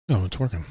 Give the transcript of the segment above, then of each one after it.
Oh, it's working.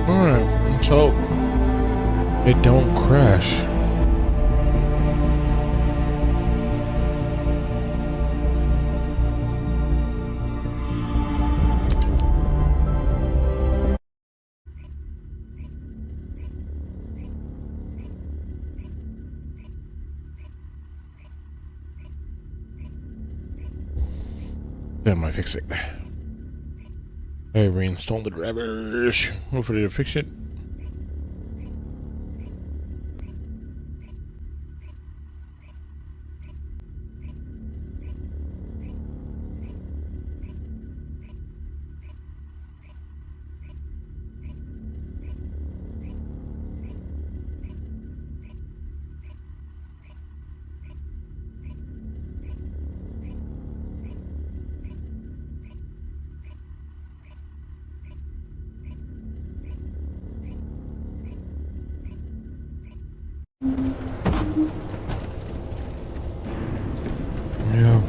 Alright, let's hope it don't crash. Then I fix it. I reinstalled the drivers. Hopefully to fix it. Yeah.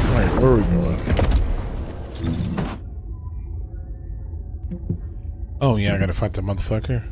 Alright, where are we going? Oh yeah, I gotta fight the motherfucker.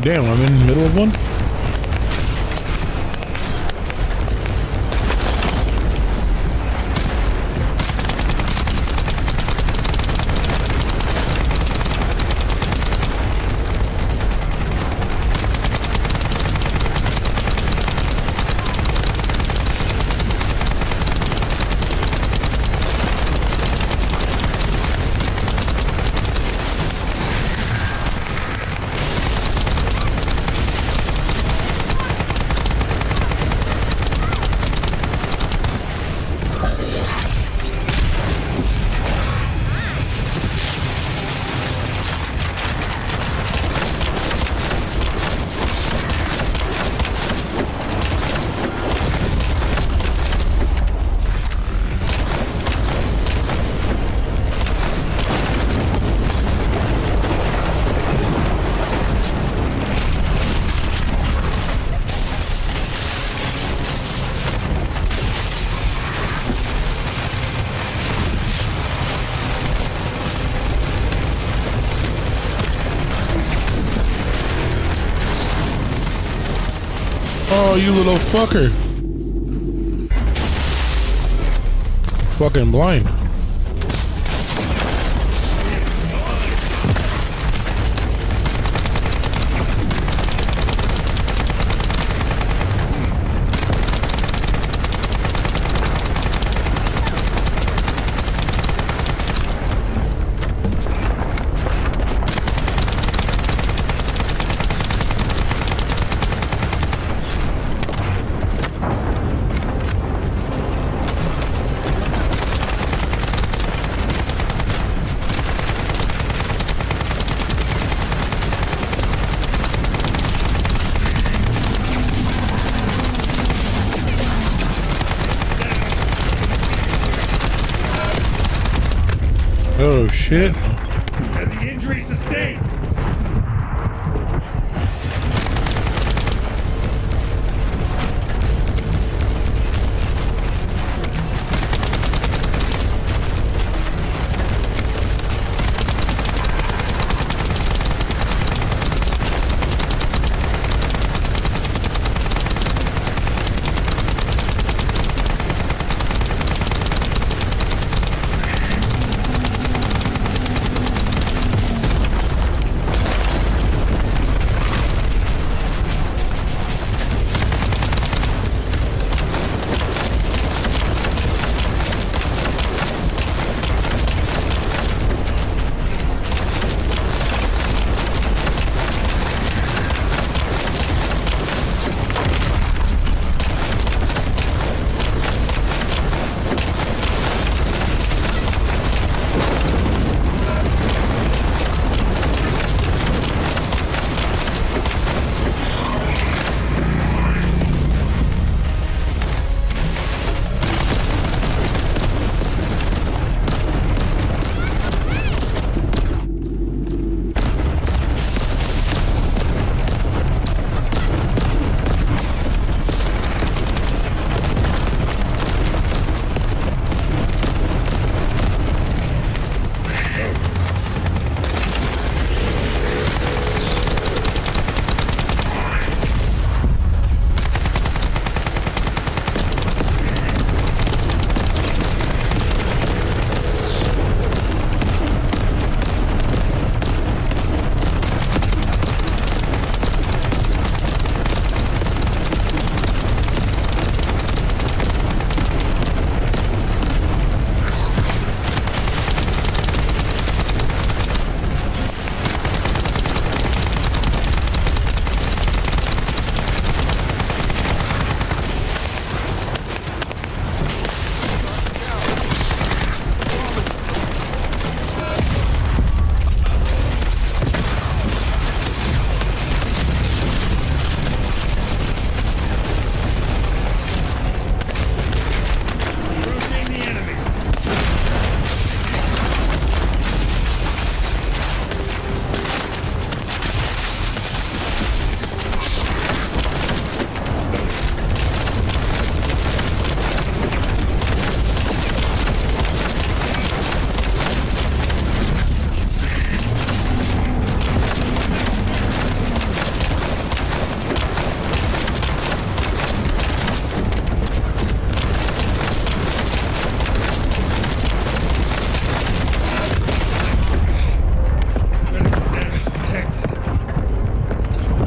Damn, I'm in the middle of one? Oh, you little fucker. Fucking blind. Oh shit. And the injury sustained.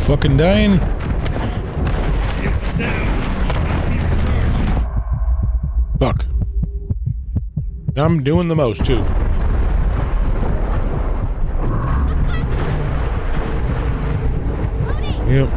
fucking dying? Get down. Keep charging. Fuck. I'm doing the most, too. Yep.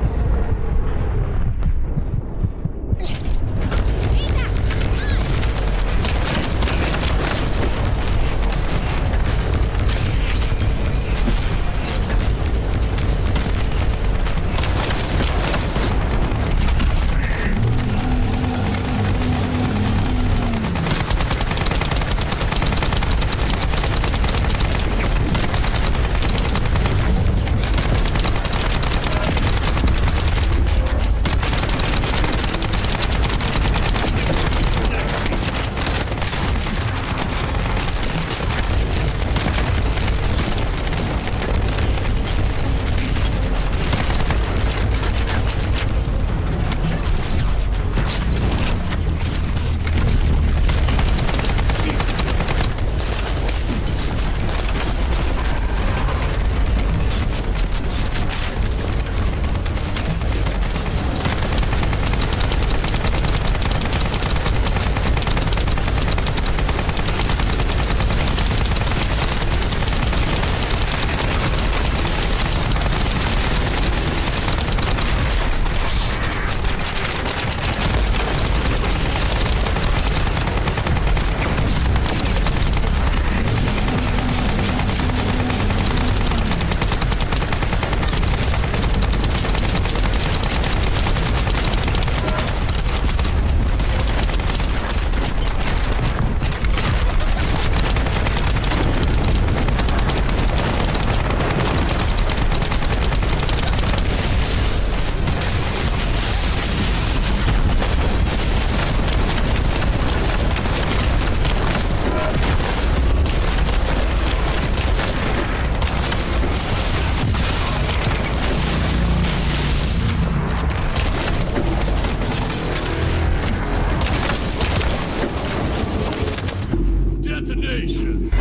Detonation.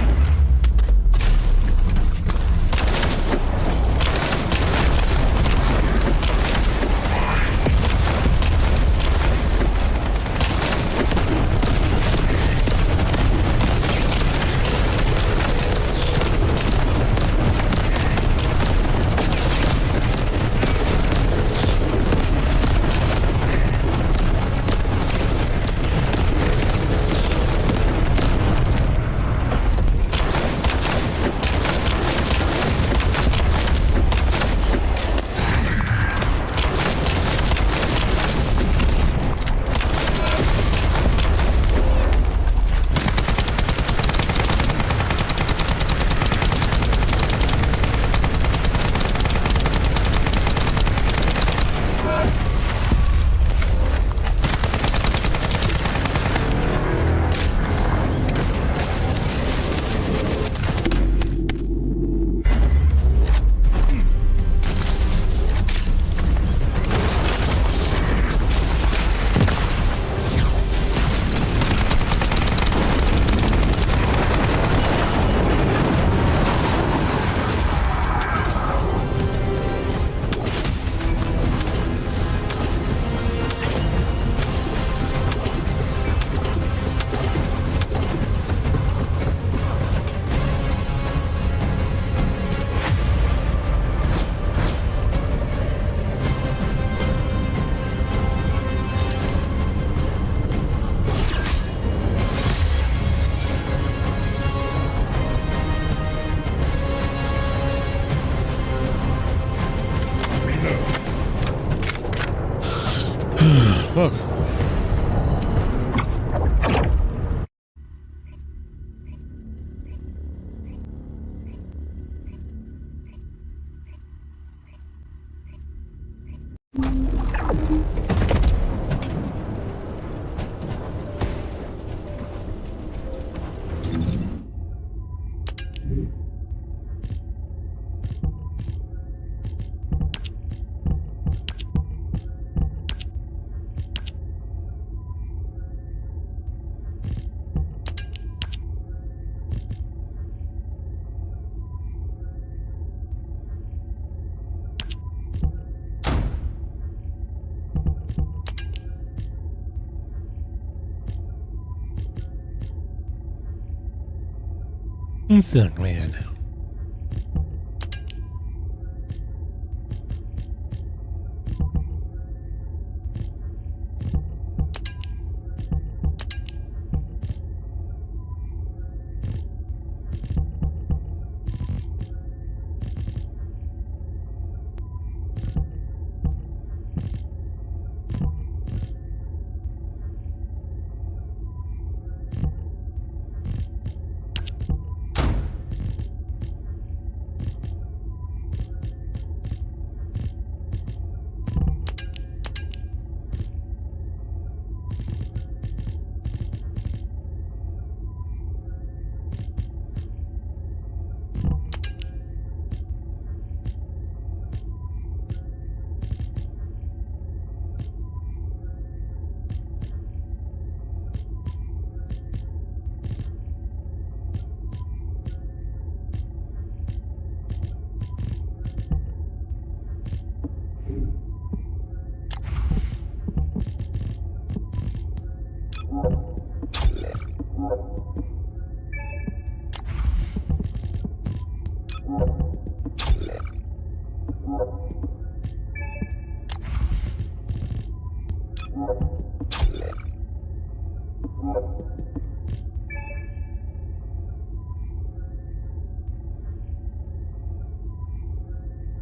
I'm so glad.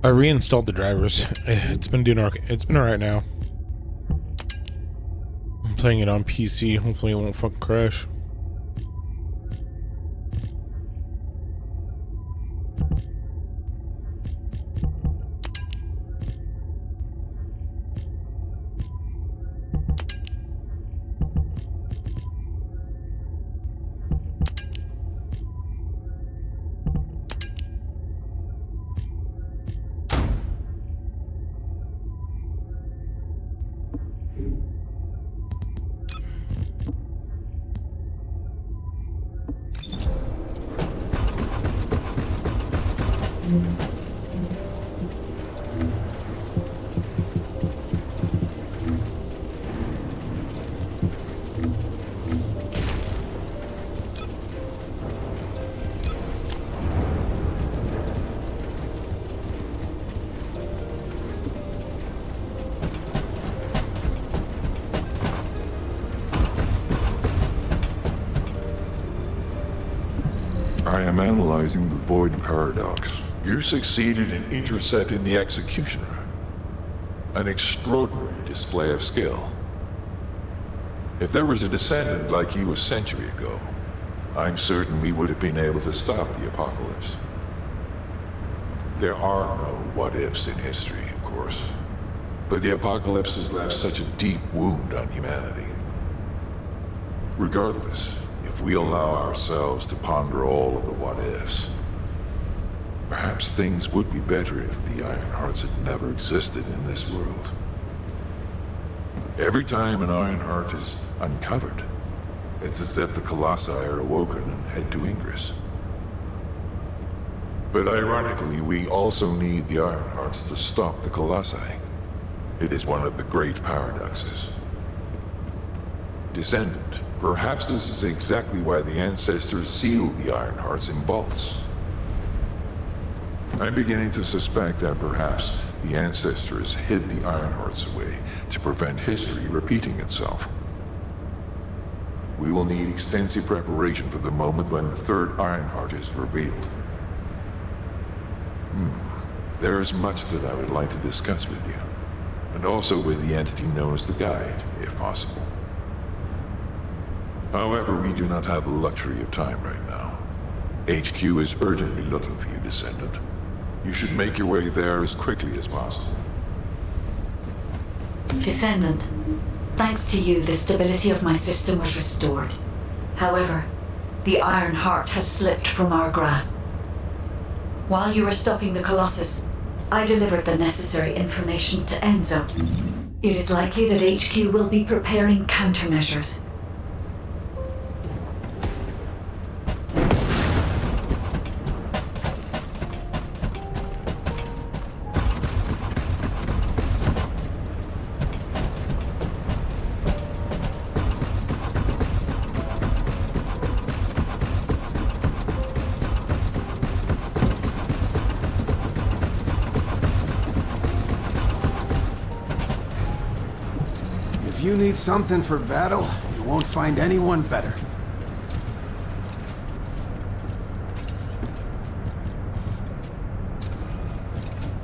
I reinstalled the drivers. It's been doing okay. It's been alright now. I'm playing it on PC. Hopefully it won't fucking crash. I am analyzing the Void Paradox. You succeeded in intercepting the Executioner. An extraordinary display of skill. If there was a descendant like you a century ago, I'm certain we would have been able to stop the apocalypse. There are no what-ifs in history, of course. But the apocalypse has left such a deep wound on humanity. Regardless, if we allow ourselves to ponder all of the what-ifs, perhaps things would be better if the Ironhearts had never existed in this world. Every time an Ironheart is uncovered, it's as if the Colossi are awoken and head to Ingress. But ironically, we also need the Ironhearts to stop the Colossi. It is one of the great paradoxes. Descendant, perhaps this is exactly why the ancestors sealed the Ironhearts in vaults. I'm beginning to suspect that perhaps the ancestors hid the Ironhearts away to prevent history repeating itself. We will need extensive preparation for the moment when the third Ironheart is revealed. There is much that I would like to discuss with you, and also with the entity known as the Guide, if possible. However, we do not have the luxury of time right now. HQ is urgently looking for you, Descendant. You should make your way there as quickly as possible. Descendant, thanks to you, the stability of my system was restored. However, the Iron Heart has slipped from our grasp. While you were stopping the Colossus, I delivered the necessary information to Enzo. It is likely that HQ will be preparing countermeasures. you need something for battle, you won't find anyone better.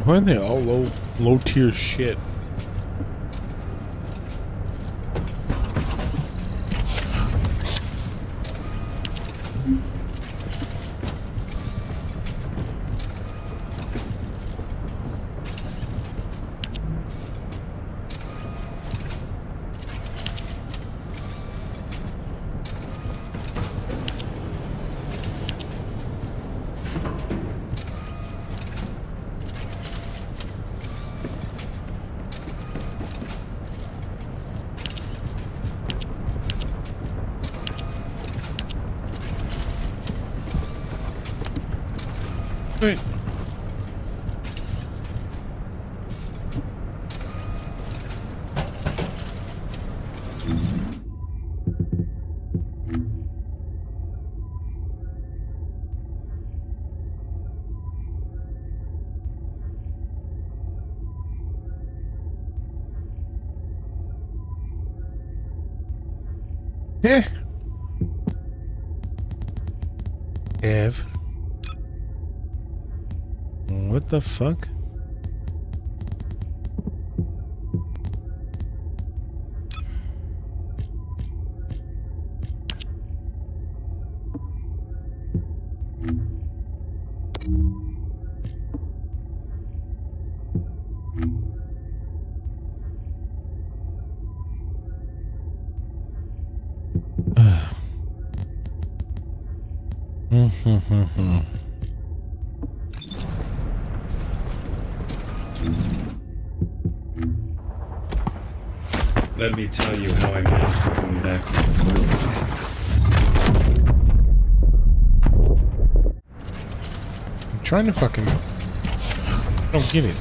Why are they all low tier shit? Wait. Eh. Ev. What the fuck? Let me tell you how I managed to come back from the moon. I'm trying to fucking... I don't get it.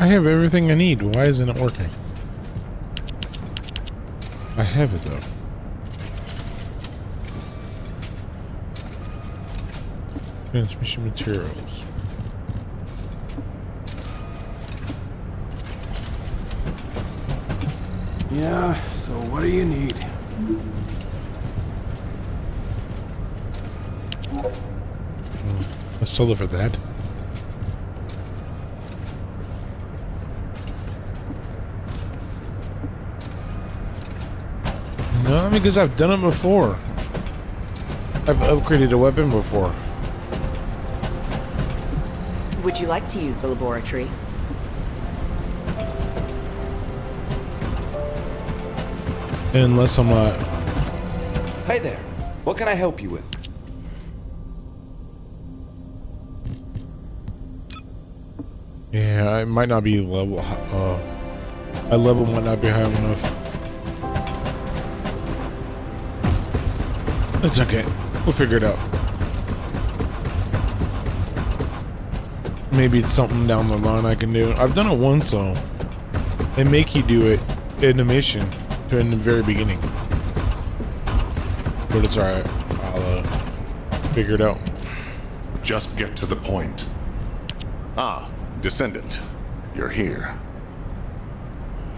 I have everything I need. Why isn't it working? I have it though. Transmission materials. Yeah, so what do you need? Let's sell it for that. No, because I've done it before. I've upgraded a weapon before. Would you like to use the laboratory? Unless I'm not... Hey there. What can I help you with? Yeah, I might not be level... my level might not be high enough. It's okay. We'll figure it out. Maybe it's something down the line I can do. I've done it once though. They make you do it in a mission in the very beginning. But it's alright. I'll figure it out. Just get to the point. Ah, Descendant. You're here.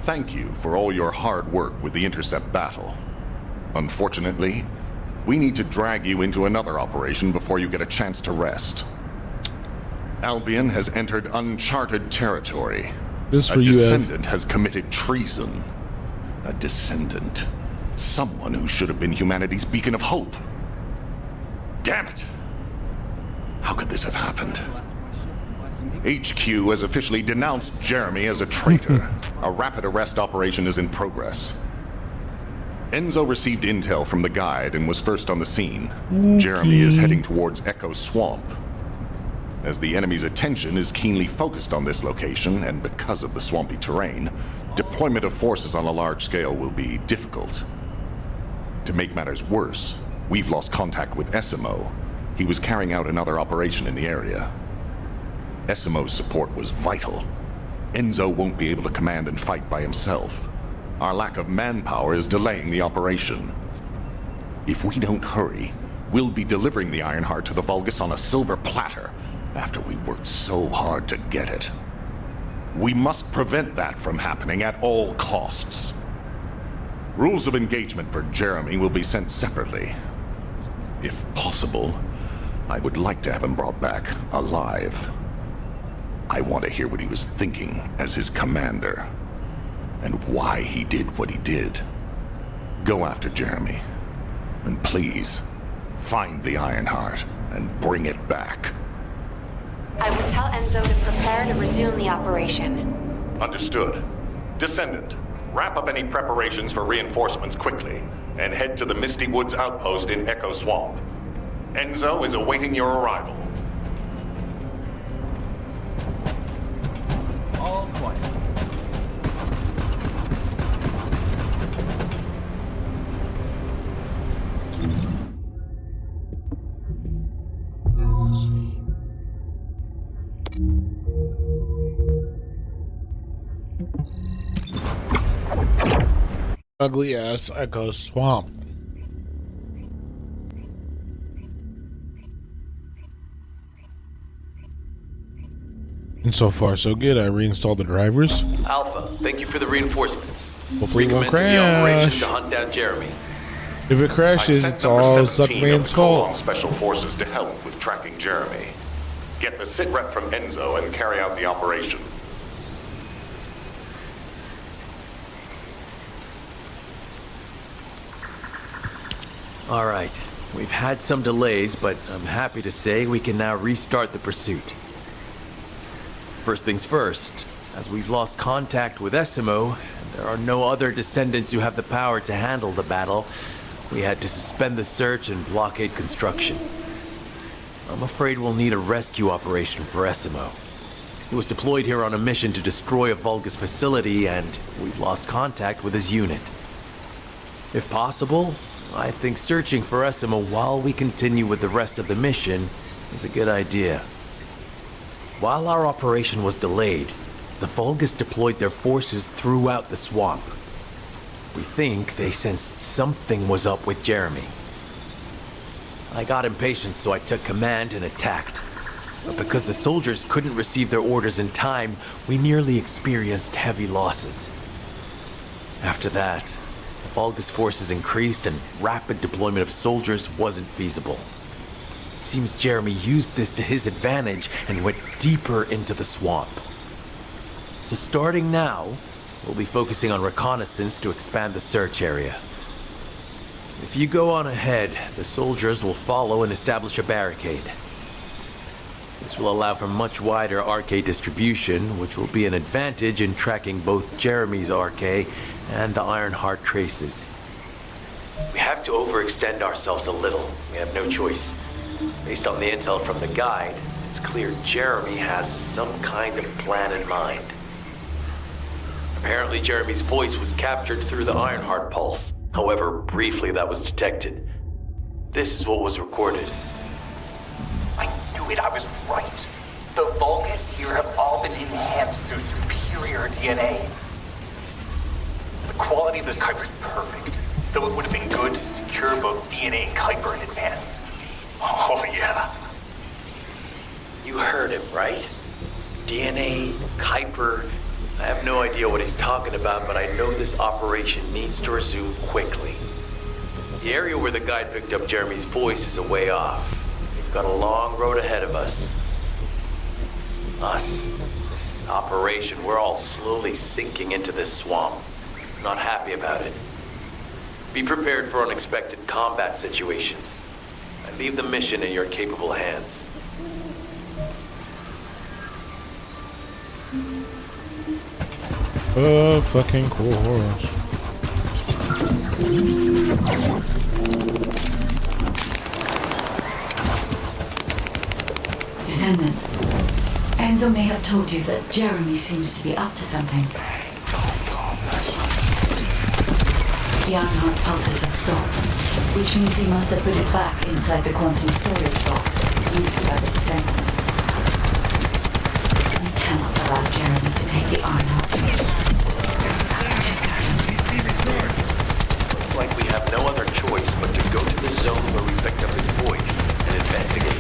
Thank you for all your hard work with the Intercept battle. Unfortunately, we need to drag you into another operation before you get a chance to rest. Albion has entered uncharted territory. This is A for you, Ev. Descendant has committed treason. A Descendant. Someone who should have been humanity's beacon of hope. Damn it! How could this have happened? HQ has officially denounced Jeremy as a traitor. A rapid arrest operation is in progress. Enzo received intel from the guide and was first on the scene. Jeremy is heading towards Echo Swamp. As the enemy's attention is keenly focused on this location, and because of the swampy terrain, deployment of forces on a large scale will be difficult. To make matters worse, we've lost contact with Essimo. He was carrying out another operation in the area. Essimo's support was vital. Enzo won't be able to command and fight by himself. Our lack of manpower is delaying the operation. If we don't hurry, we'll be delivering the Ironheart to the Vulgus on a silver platter after we worked so hard to get it. We must prevent that from happening at all costs. Rules of engagement for Jeremy will be sent separately. If possible, I would like to have him brought back alive. I want to hear what he was thinking as his commander, and why he did what he did. Go after Jeremy, and please, find the Ironheart and bring it back. I will tell Enzo to prepare to resume the operation. Understood. Descendant, wrap up any preparations for reinforcements quickly, and head to the Misty Woods outpost in Echo Swamp. Enzo is awaiting your arrival. All quiet. Ugly ass Echo Swamp. And so far, so good. I reinstalled the drivers. Alpha, thank you for the reinforcements. Hopefully it won't Recommencing the operation crash. to hunt down Jeremy. If it I crashes, sent it's number all 17 of Zuckman's the Colon fault. Special Forces to help with tracking Jeremy. Get the sit rep from Enzo and carry out the operation. All right. We've had some delays, but I'm happy to say we can now restart the pursuit. First things first, as we've lost contact with Essimo, and there are no other descendants who have the power to handle the battle, we had to suspend the search and blockade construction. I'm afraid we'll need a rescue operation for Essimo. He was deployed here on a mission to destroy a Vulgus facility, and we've lost contact with his unit. If possible, I think searching for Essimo while we continue with the rest of the mission is a good idea. While our operation was delayed, the Vulgus deployed their forces throughout the swamp. We think they sensed something was up with Jeremy. I got impatient, so I took command and attacked. But because the soldiers couldn't receive their orders in time, we nearly experienced heavy losses. After that, the Vulgus forces increased and rapid deployment of soldiers wasn't feasible. It seems Jeremy used this to his advantage and went deeper into the swamp. So starting now, we'll be focusing on reconnaissance to expand the search area. If you go on ahead, the soldiers will follow and establish a barricade. This will allow for much wider RK distribution, which will be an advantage in tracking both Jeremy's RK and the Ironheart traces. We have to overextend ourselves a little. We have no choice. Based on the intel from the guide, it's clear Jeremy has some kind of plan in mind. Apparently Jeremy's voice was captured through the Ironheart pulse. However, briefly that was detected. This is what was recorded. I knew it, I was right. The Vulgus here have all been enhanced through superior DNA. The quality of this Kuiper's perfect, though it would have been good to secure both DNA and Kuiper in advance. Oh yeah. You heard him, right? DNA, Kuiper. I have no idea what he's talking about, but I know this operation needs to resume quickly. The area where the guide picked up Jeremy's voice is a way off. We've got a long road ahead of us. This operation, we're all slowly sinking into this swamp. Not happy about it. Be prepared for unexpected combat situations. I leave the mission in your capable hands. Fucking course. Descendant, Enzo may have told you that Jeremy seems to be up to something. The Ironheart pulses have stopped. which means he must have put it back inside the quantum storage box used by the Descendants. I cannot allow Jeremy to take the iron out. Looks like we have no other choice but to go to the zone where we picked up his voice and investigate.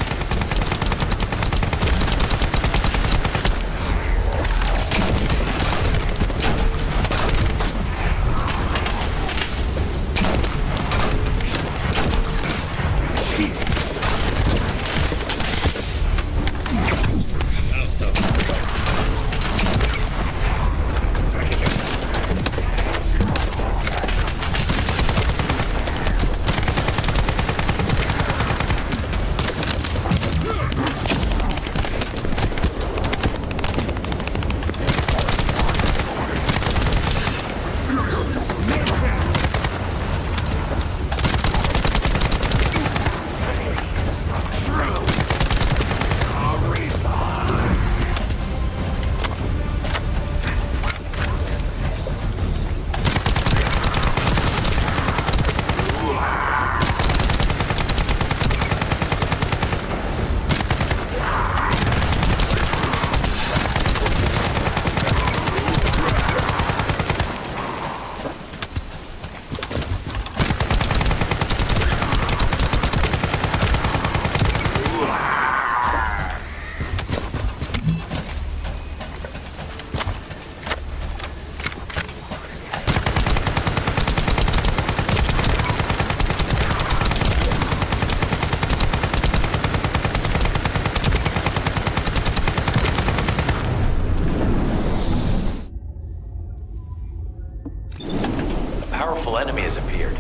Enemy has appeared.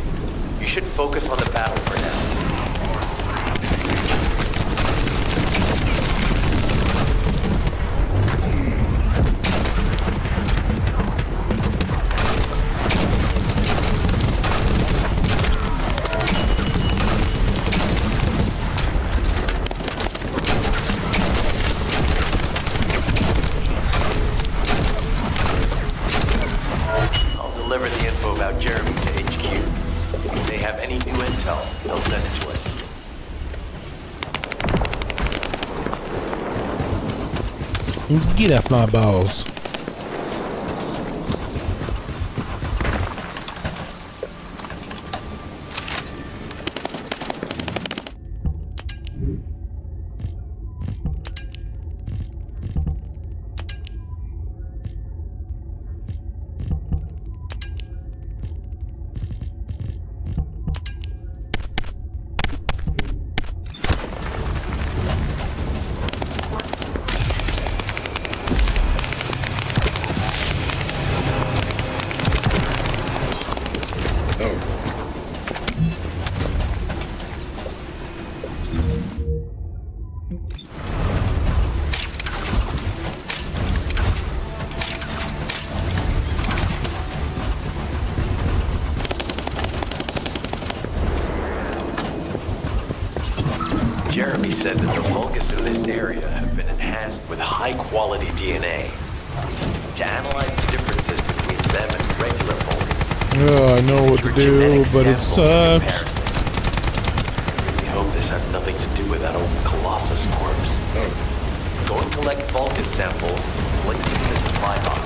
You should focus on the battle for now. I'll deliver the info about Jeremy to HQ. If they have any new intel, they'll send it to us. Get off my balls. Jeremy said that the Vulgus in this area have been enhanced with high-quality DNA. To analyze the differences between them and regular Vulgus. Oh, I know what to do, but it sucks. We hope this has nothing to do with that old Colossus corpse. Go and collect Vulgus samples and place them in the supply box.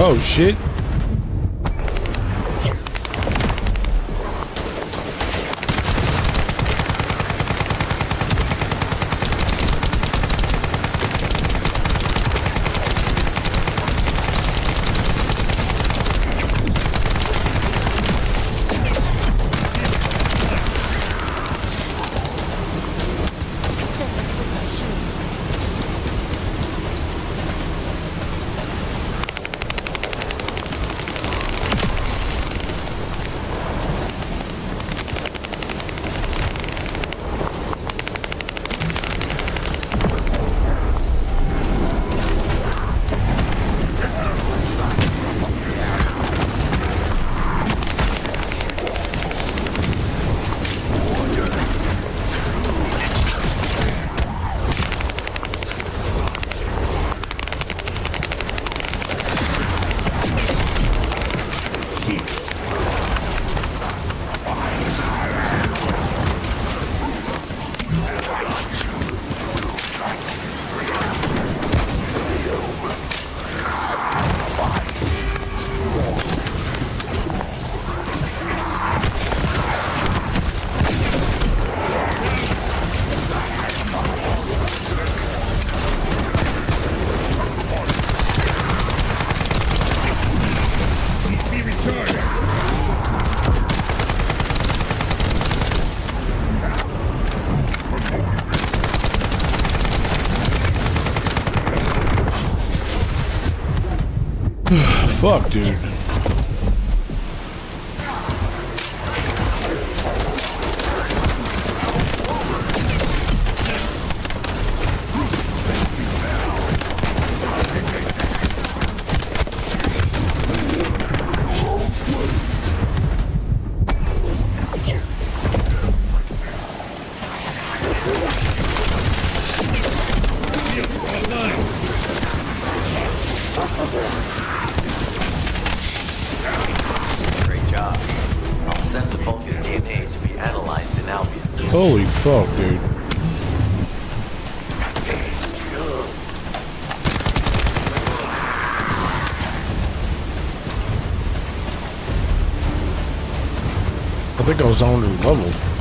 Oh shit. Fuck, dude. Holy fuck, dude. I think I was on their level.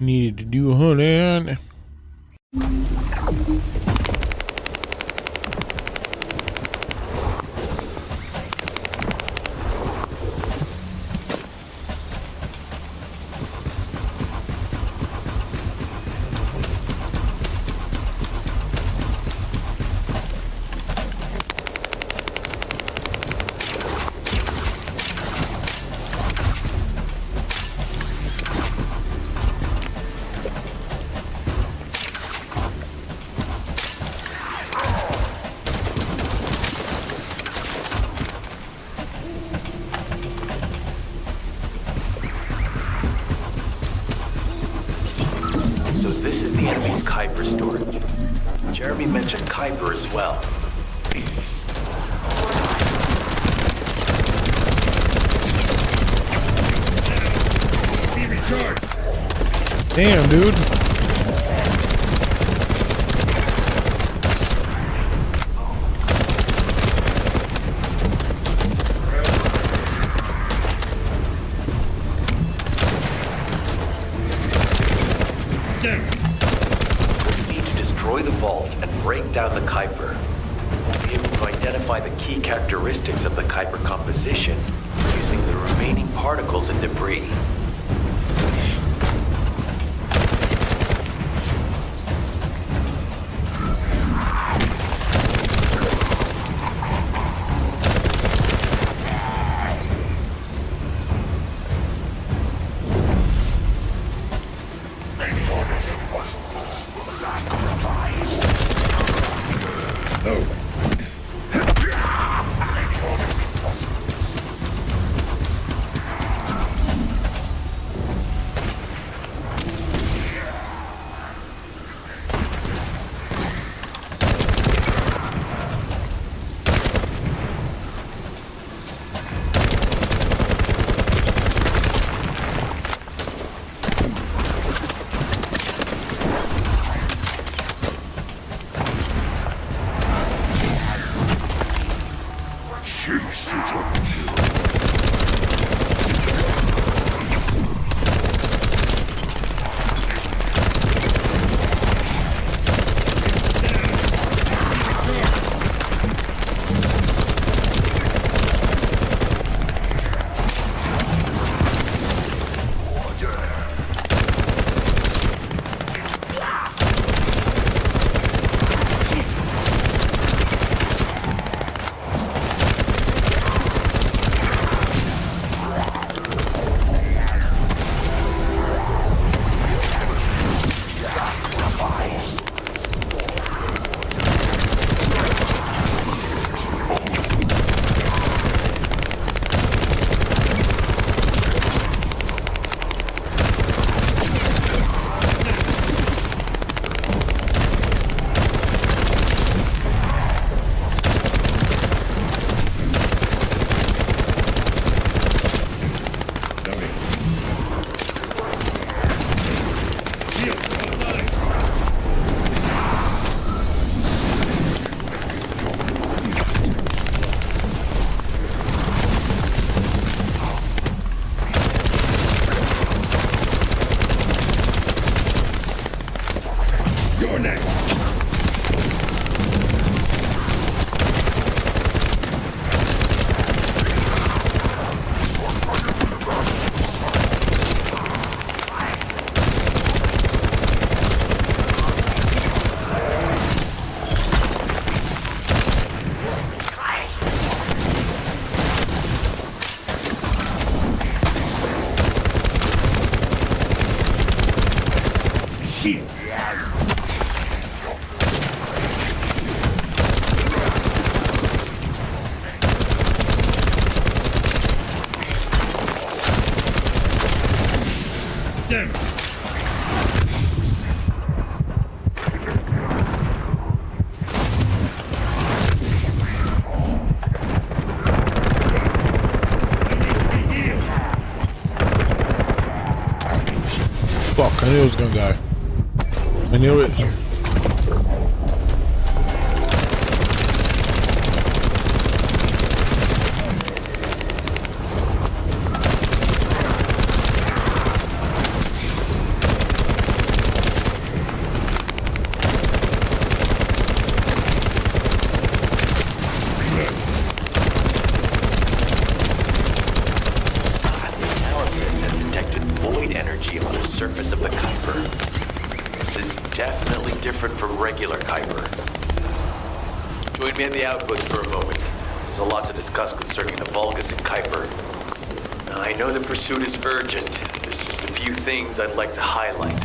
Needed to do hunting. So this is the enemy's Kuiper storage. Jeremy mentioned Kuiper as well. Damn, dude. We need to destroy the vault and break down the Kuiper. We'll be able to identify the key characteristics of the Kuiper composition using the remaining particles and debris. Fuck, I knew it was gonna die. I knew it. energy on the surface of the Kuiper. This is definitely different from regular Kuiper. Join me at the outpost for a moment. There's a lot to discuss concerning the Vulgus and Kuiper. Now, I know the pursuit is urgent. There's just a few things I'd like to highlight.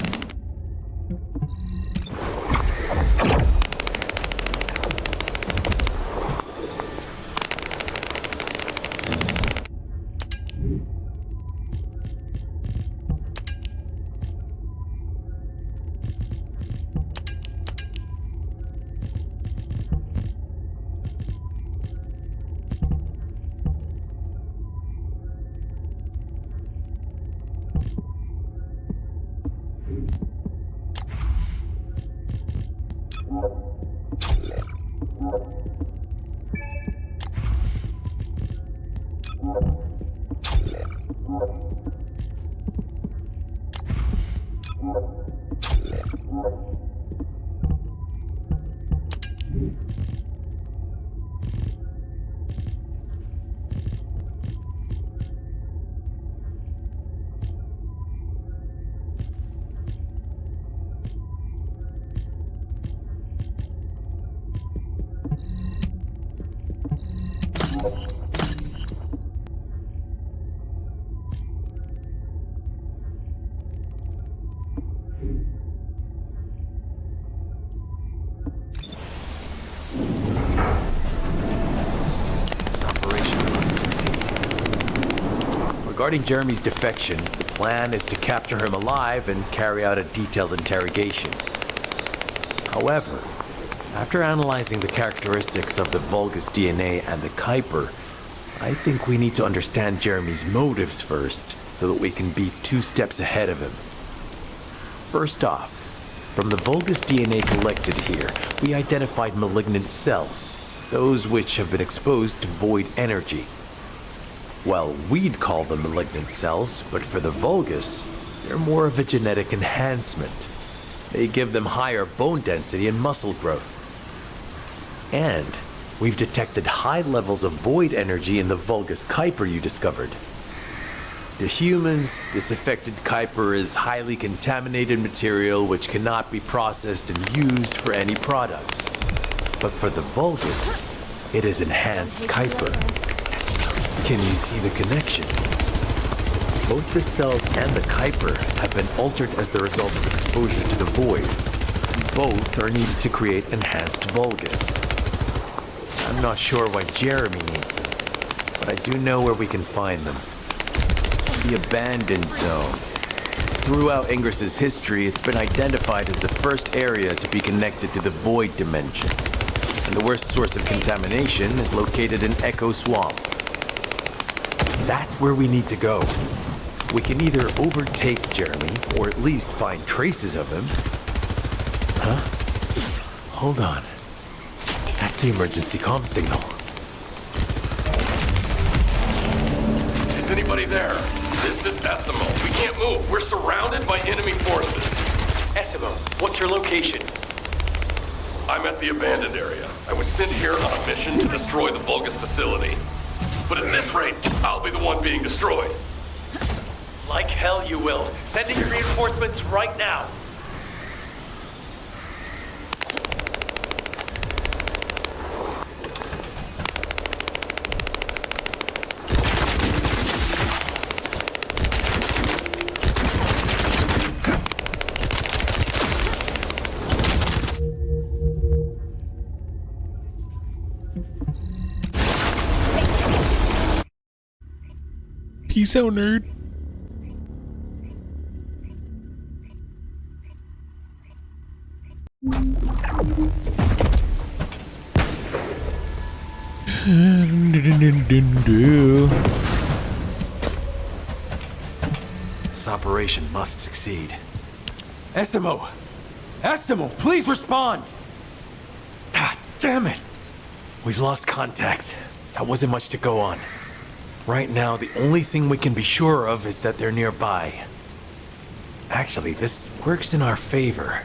Regarding Jeremy's defection, the plan is to capture him alive and carry out a detailed interrogation. However, after analyzing the characteristics of the Vulgus DNA and the Kuiper, I think we need to understand Jeremy's motives first, so that we can be 2 steps ahead of him. First off, from the Vulgus DNA collected here, we identified malignant cells, those which have been exposed to void energy. Well, we'd call them malignant cells, but for the Vulgus, they're more of a genetic enhancement. They give them higher bone density and muscle growth. And we've detected high levels of void energy in the Vulgus Kuiper you discovered. To humans, this affected Kuiper is highly contaminated material which cannot be processed and used for any products. But for the Vulgus, it is enhanced Kuiper. Can you see the connection? Both the cells and the Kuiper have been altered as the result of exposure to the void. Both are needed to create enhanced Vulgus. I'm not sure why Jeremy needs them, but I do know where we can find them. The Abandoned Zone. Throughout Ingris's history, it's been identified as the first area to be connected to the Void Dimension. And the worst source of contamination is located in Echo Swamp. That's where we need to go. We can either overtake Jeremy, or at least find traces of him. Huh? Hold on. That's the emergency comm signal. Is anybody there? This is Essimo. We can't move. We're surrounded by enemy forces. Essimo, what's your location? I'm at the abandoned area. I was sent here on a mission to destroy the Vulgus facility. But at this rate, I'll be the one being destroyed. Like hell you will. Sending reinforcements right now. Peace out, nerd. This operation must succeed. Essimo! Essimo, please respond! God damn it! We've lost contact. That wasn't much to go on. Right now, the only thing we can be sure of is that they're nearby. Actually, this works in our favor.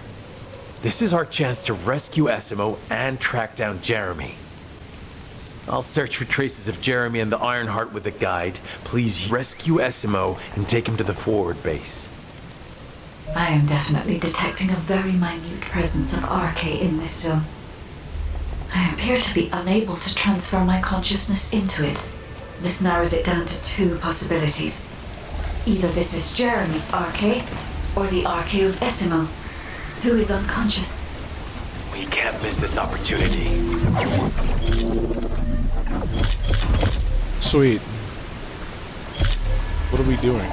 This is our chance to rescue Essimo and track down Jeremy. I'll search for traces of Jeremy and the Ironheart with a guide. Please rescue Essimo and take him to the forward base. I am definitely detecting a very minute presence of RK in this zone. I appear to be unable to transfer my consciousness into it. This narrows it down to two possibilities. Either this is Jeremy's RK, or the RK of Esimo, who is unconscious. We can't miss this opportunity. Sweet. What are we doing?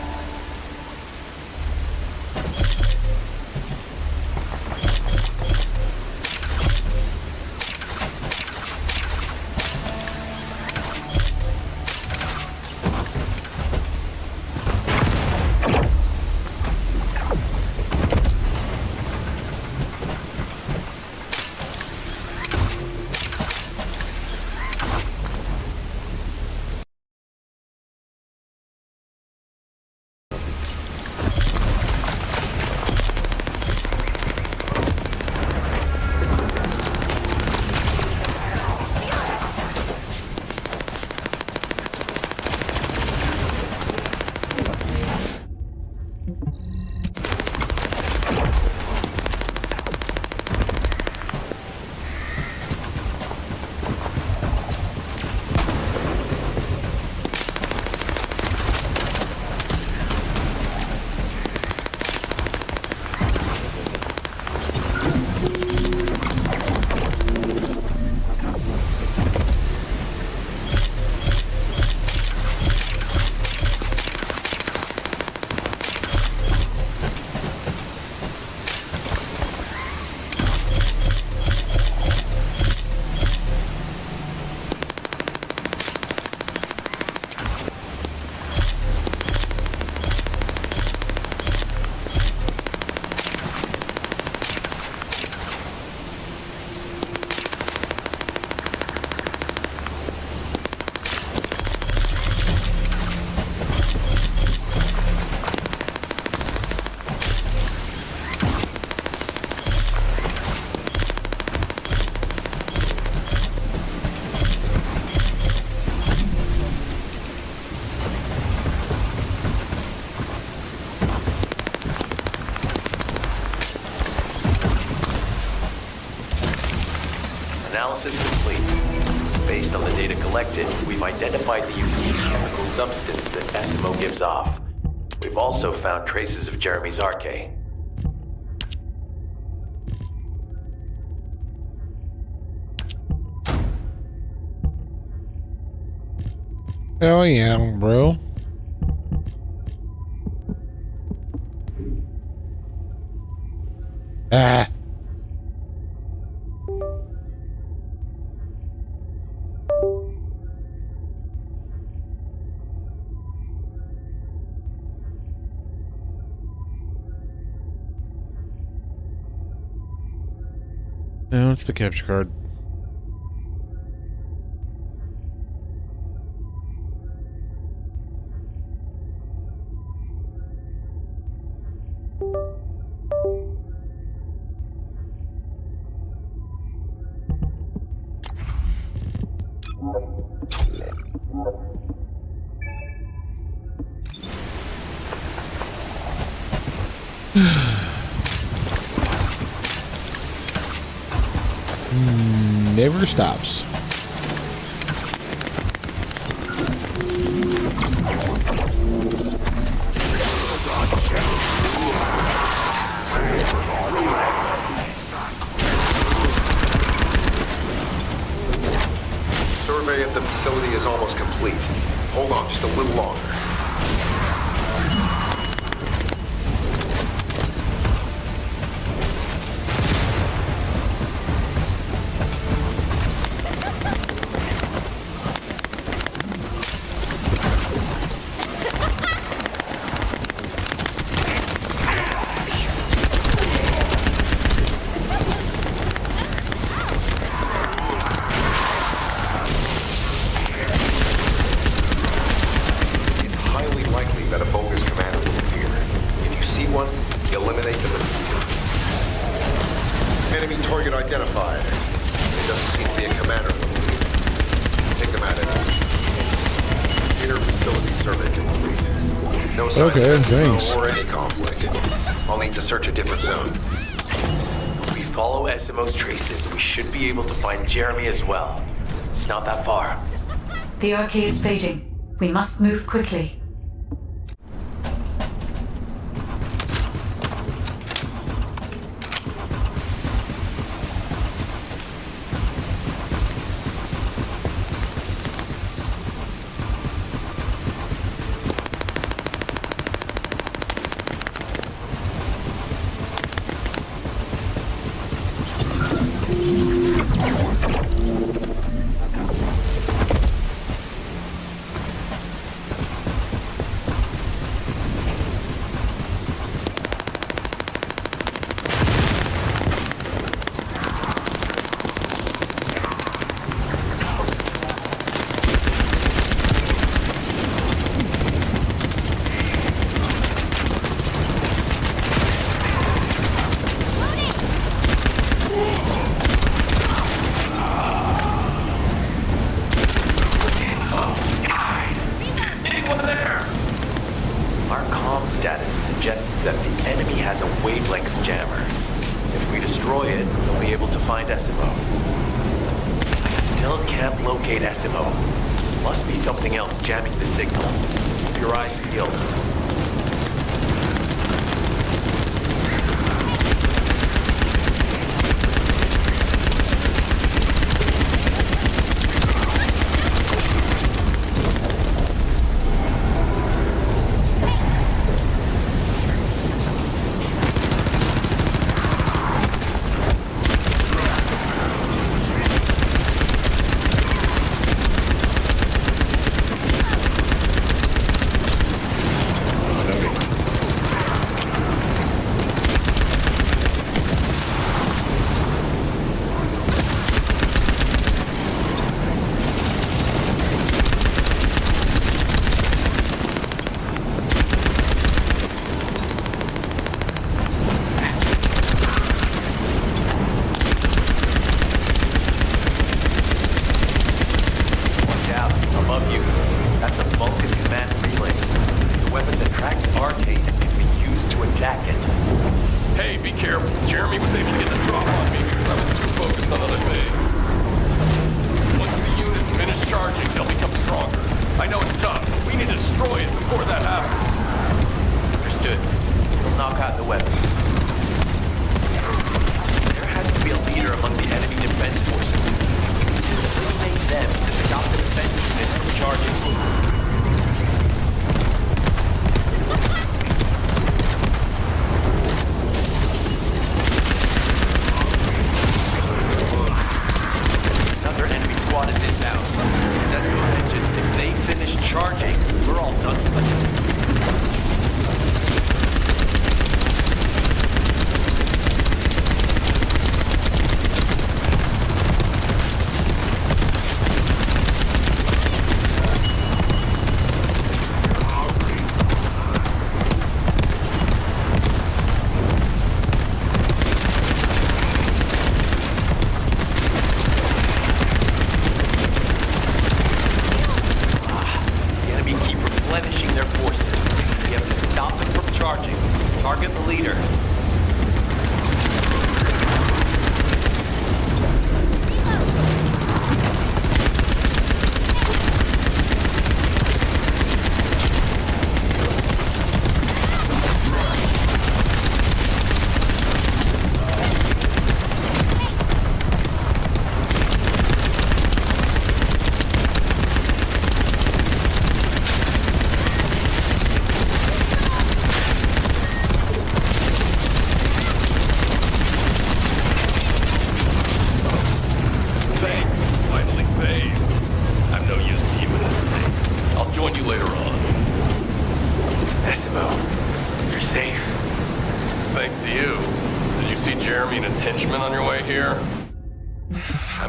Analysis complete. Based on the data collected, we've identified the unique chemical substance that Esimo gives off. We've also found traces of Jeremy's RK. Hell yeah, bro. Ah. No, it's the capture card. Never stops. Survey of the facility is almost complete. Hold on just a little longer. signs Okay, of thanks. SMO or any conflict. I'll need to search a different zone. If we follow SMO's traces, we should be able to find Jeremy as well. It's not that far. The RK is fading. We must move quickly. Our comm status suggests that the enemy has a wavelength jammer. If we destroy it, we'll be able to find SMO. I still can't locate SMO. Must be something else jamming the signal. Keep your eyes peeled.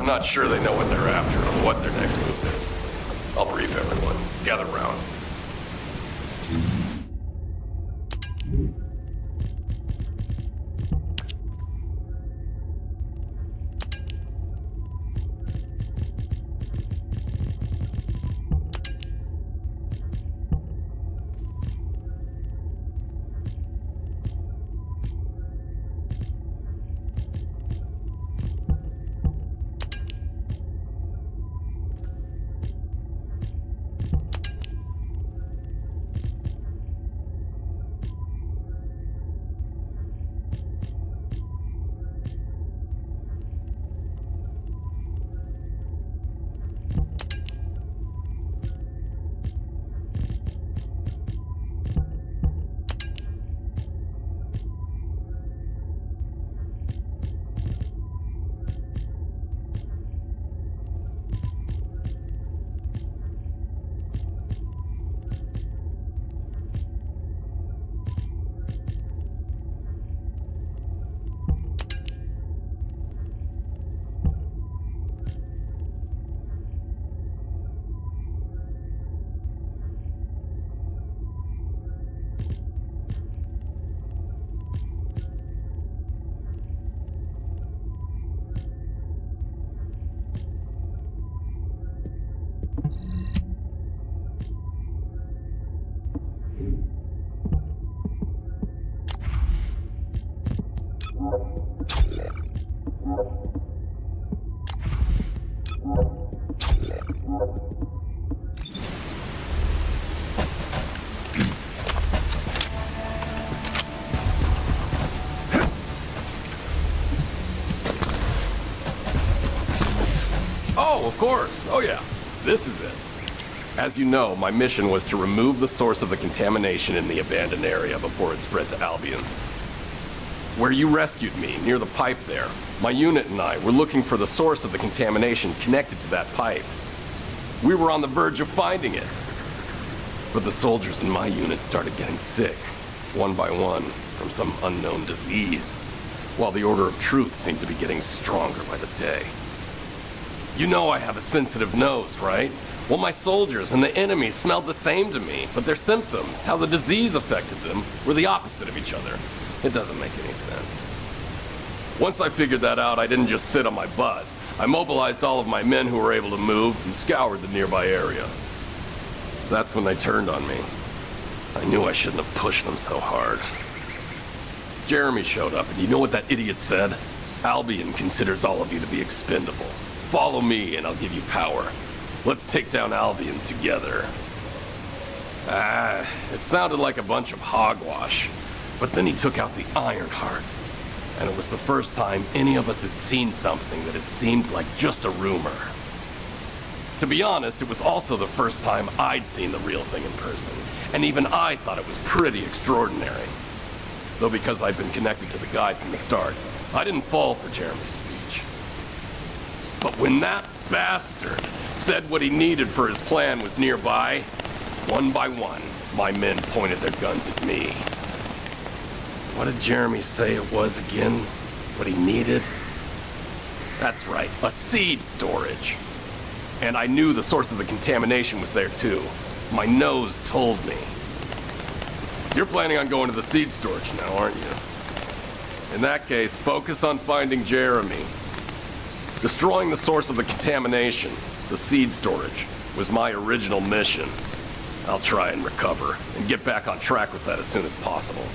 I'm not sure they know what they're after or what their next move is. I'll brief everyone. Gather round. Oh, of course. Oh, yeah. This is it. As you know, my mission was to remove the source of the contamination in the abandoned area before it spread to Albion. Where you rescued me, near the pipe there, my unit and I were looking for the source of the contamination connected to that pipe. We were on the verge of finding it. But the soldiers in my unit started getting sick, one by one, from some unknown disease, while the Order of Truth seemed to be getting stronger by the day. You know I have a sensitive nose, right? Well, my soldiers and the enemy smelled the same to me, but their symptoms, how the disease affected them, were the opposite of each other. It doesn't make any sense. Once I figured that out, I didn't just sit on my butt. I mobilized all of my men who were able to move and scoured the nearby area. That's when they turned on me. I knew I shouldn't have pushed them so hard. Jeremy showed up, and you know what that idiot said? Albion considers all of you to be expendable. Follow me, and I'll give you power. Let's take down Albion together. It sounded like a bunch of hogwash. But then he took out the Ironheart. And it was the first time any of us had seen something that had seemed like just a rumor. To be honest, it was also the first time I'd seen the real thing in person. And even I thought it was pretty extraordinary. Though because I'd been connected to the guide from the start, I didn't fall for Jeremy's speech. But when that bastard said what he needed for his plan was nearby, one by one, my men pointed their guns at me. What did Jeremy say it was again? What he needed? That's right, a seed storage. And I knew the source of the contamination was there too. My nose told me. You're planning on going to the seed storage now, aren't you? In that case, focus on finding Jeremy. Destroying the source of the contamination, the seed storage, was my original mission. I'll try and recover, and get back on track with that as soon as possible.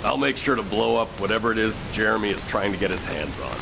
I'll make sure to blow up whatever it is Jeremy is trying to get his hands on.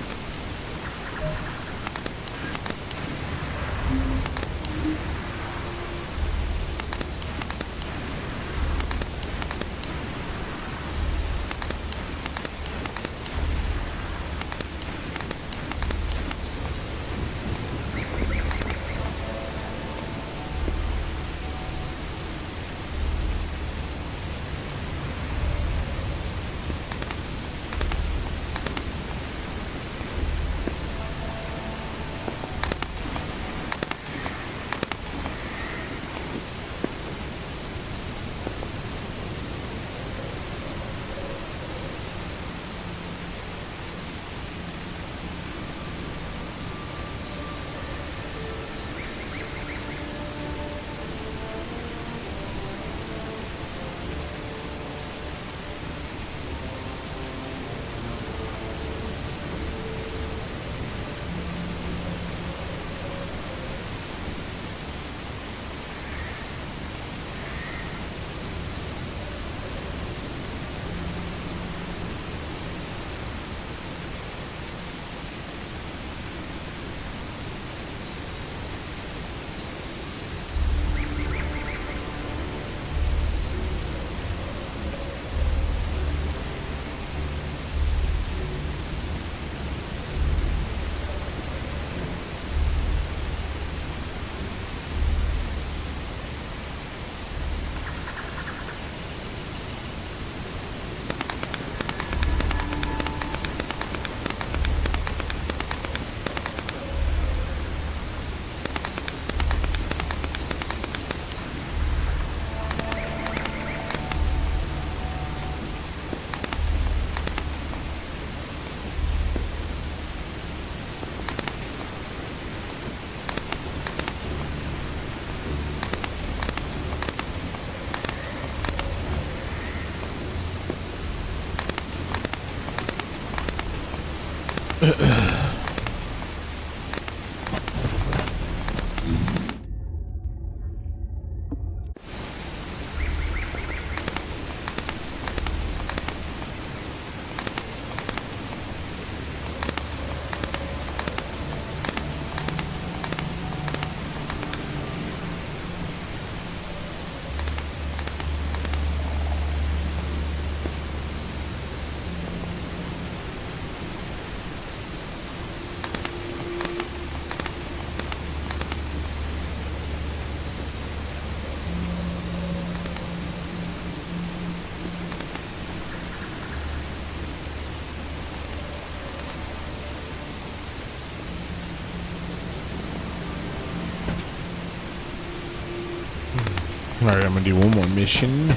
Alright, I'm gonna do one more mission.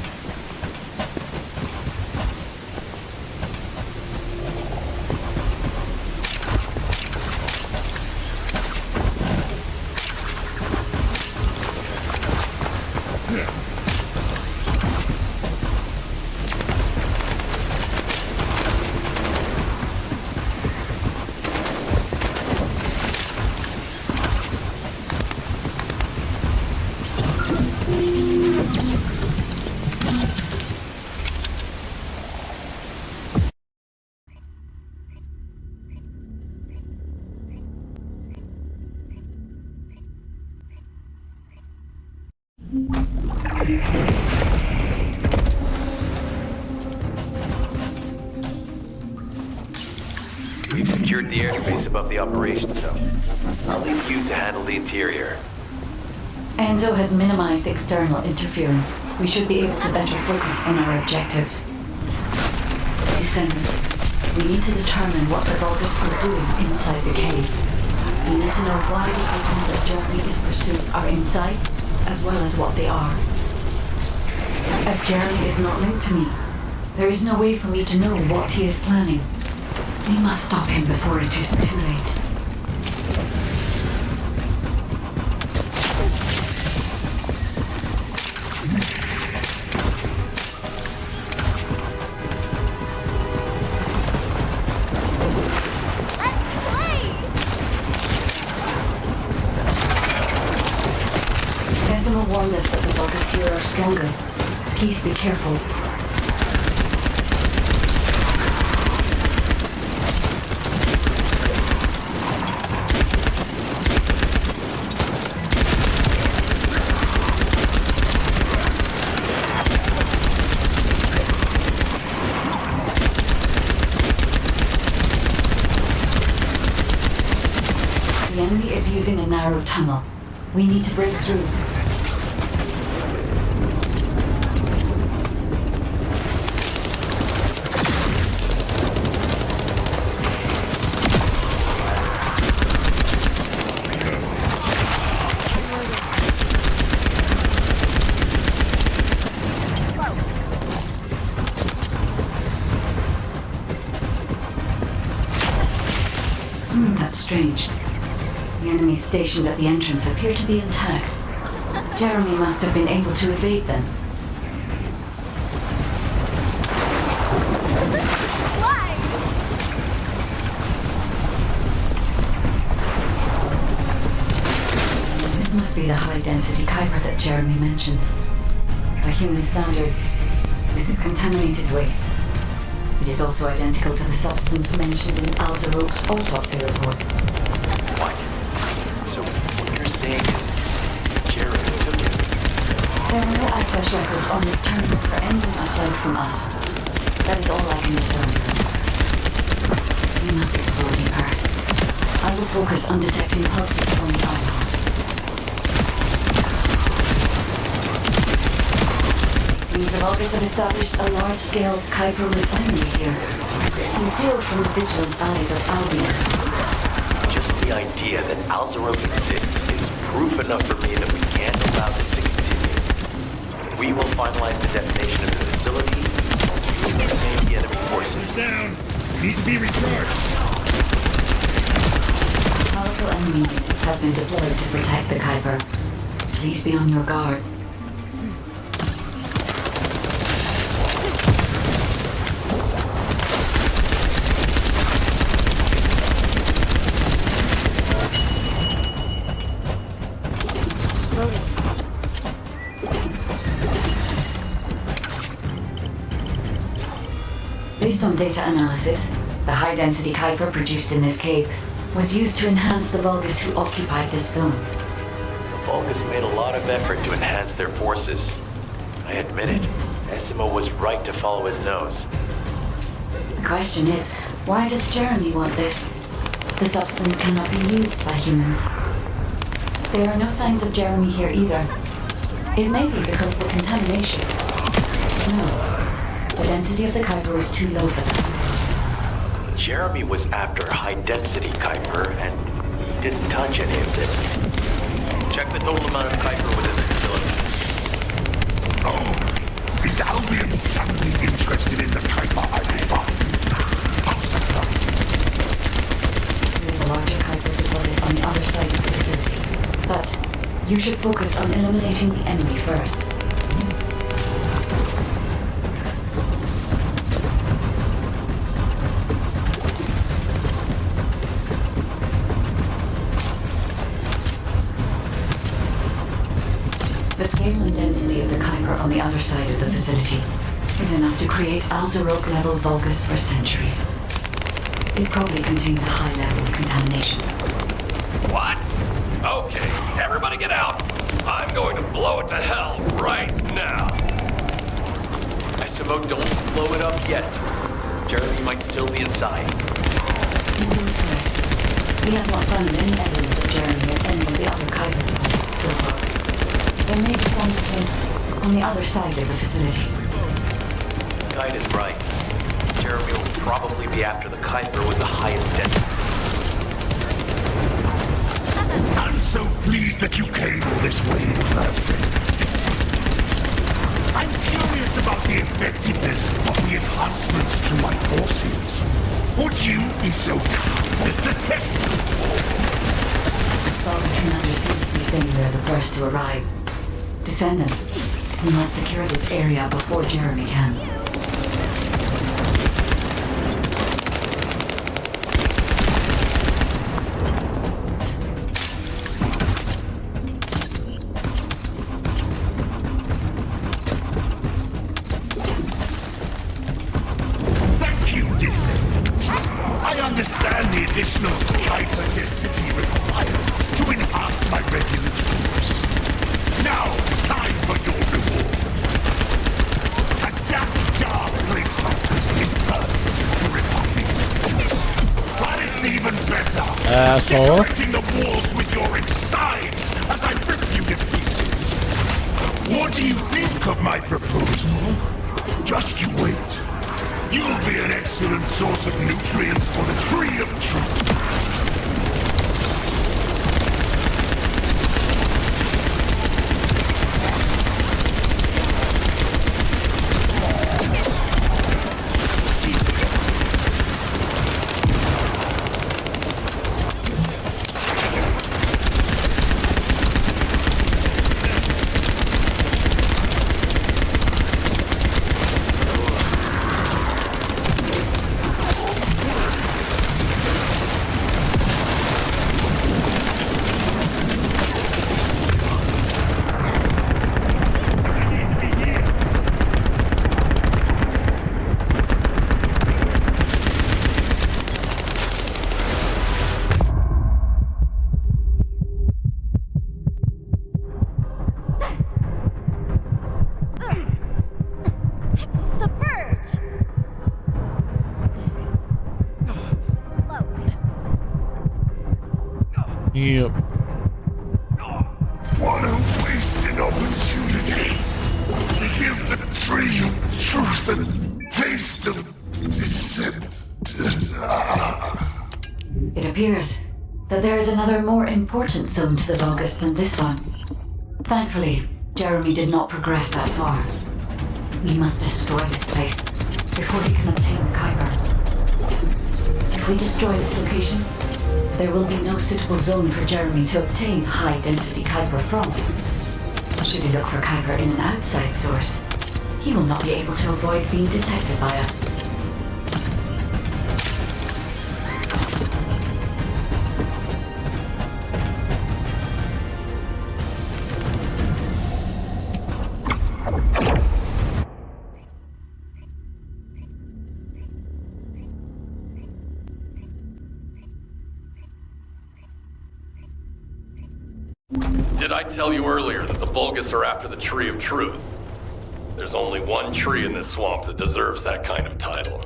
We've secured the airspace above the operations zone. I'll leave you to handle the interior. Enzo has minimized external interference. We should be able to better focus on our objectives. Descendant, we need to determine what the Vulgus are doing inside the cave. We need to know why the items that Jeremy is pursuing are inside, as well as what they are. As Jeremy is not linked to me, there is no way for me to know what he is planning. We must stop him before it is too late. Decima warned us that the Vulgus here are stronger. Please be careful. The enemy is using a narrow tunnel. We need to break through. That's strange. The enemies stationed at the entrance appear to be intact. Jeremy must have been able to evade them. This must be the high-density Kuiper that Jeremy mentioned. By human standards, this is contaminated waste. It is also identical to the substance mentioned in Alzaroke's autopsy report. What? So what you're saying is Jeremy took it? There are no access records on this terminal for anyone aside from us. That is all I can discern. We must explore deeper. I will focus on detecting pulses from the Ironheart. Seems the Vulgus have established a large-scale Kuiper refinery here, concealed from the vigilant eyes of Albion. Just the idea that Alzaroke exists is proof enough for me that we can't allow this to continue. We will finalize the detonation of the facility and eliminate the enemy forces. Down! Need to be recharged. Powerful enemy units have been deployed to protect the Kuiper. Please be on your guard. Based on data analysis, the high-density Kuiper produced in this cave was used to enhance the Vulgus who occupied this zone. The Vulgus made a lot of effort to enhance their forces. I admit it. Decima was right to follow his nose. The question is, why does Jeremy want this? The substance cannot be used by humans. There are no signs of Jeremy here either. It may be because of the contamination. No. The density of the Kuiper was too low for them. Jeremy was after high-density Kuiper, and he didn't touch any of this. Check the total amount of Kuiper within the facility. Oh, is Albion suddenly interested in the Kuiper I refined? How surprising. There is a larger Kuiper deposit on the other side of the facility, but you should focus on eliminating the enemy first. The scale and density of the Kuiper on the other side of the facility is enough to create Alzarok-level Vulgus for centuries. It probably contains a high level of contamination. What? Okay, everybody get out. I'm going to blow it to hell right now. SMO, don't blow it up yet. Jeremy might still be inside. Enzo's correct. We have not found any evidence of Jeremy or any of the other Kuiper deposits so far. There may be signs of him on the other side of the facility. Guide is right. Jeremy will probably be after the Kuiper with the highest density. I'm so pleased that you came all this way in person. I'm curious about the effectiveness of the enhancements to my forces. Would you be so kind as to test them? The Vulgus commander seems to be saying they're the first to arrive. Descendant, we must secure this area before Jeremy can. Thank you, Descendant. I understand the additional hyper-density required to enhance my regular troops. Now, time for your reward. A damp dark place like this is perfect for refining. But it's even better. Asshole. Decorating the walls with your insides as I rip you to pieces. What do you think of my proposal? Just you wait. You'll be an excellent source of nutrients for the Tree of Truth. Yep. What a wasted opportunity to give the Tree of Truth the taste of dissent. It appears that there is another more important zone to the Vulgus than this one. Thankfully, Jeremy did not progress that far. We must destroy this place before he can obtain the Kuiper. If we destroy this location, there will be no suitable zone for Jeremy to obtain high-density Kuiper from. Should he look for Kuiper in an outside source, he will not be able to avoid being detected by us. Did I tell you earlier that the Vulgus are after the Tree of Truth? There's only one tree in this swamp that deserves that kind of title.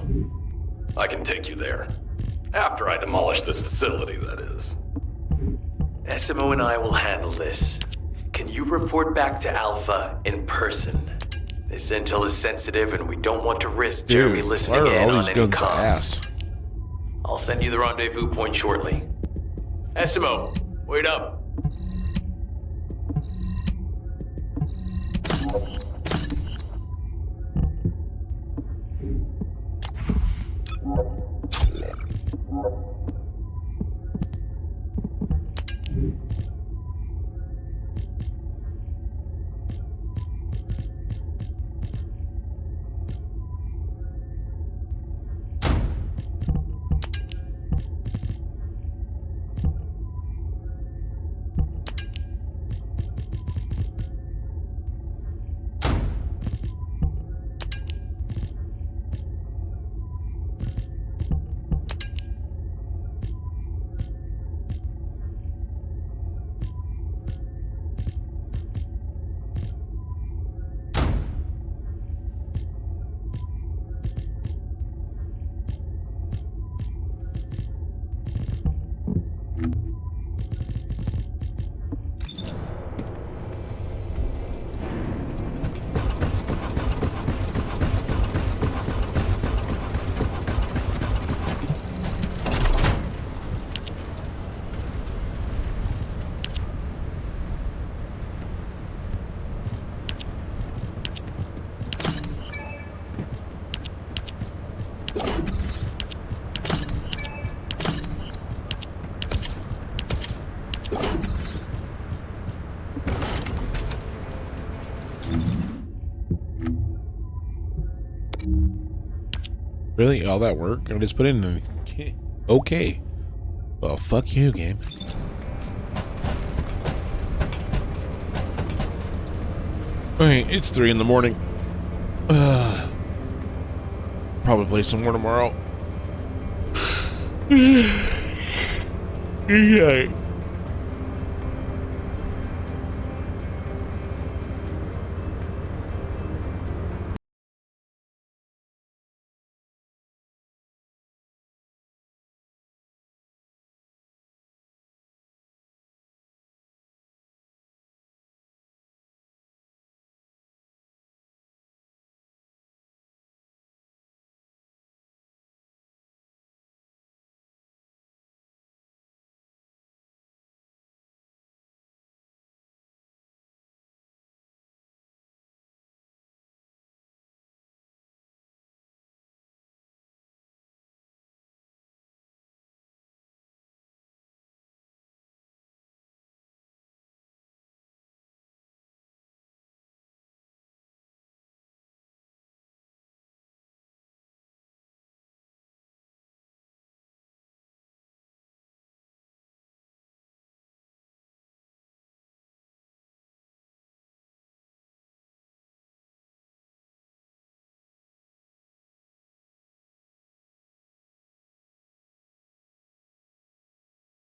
I can take you there. After I demolish this facility, that is. SMO and I will handle this. Can you report back to Alpha in person? This intel is sensitive and we don't want to risk Jeremy listening in on any comms. I'll send you the rendezvous point shortly. SMO, wait up. Really? All that work? I just put in an okay. Well, fuck you, game. Alright, it's 3 in the morning. Probably play some more tomorrow. Yeah.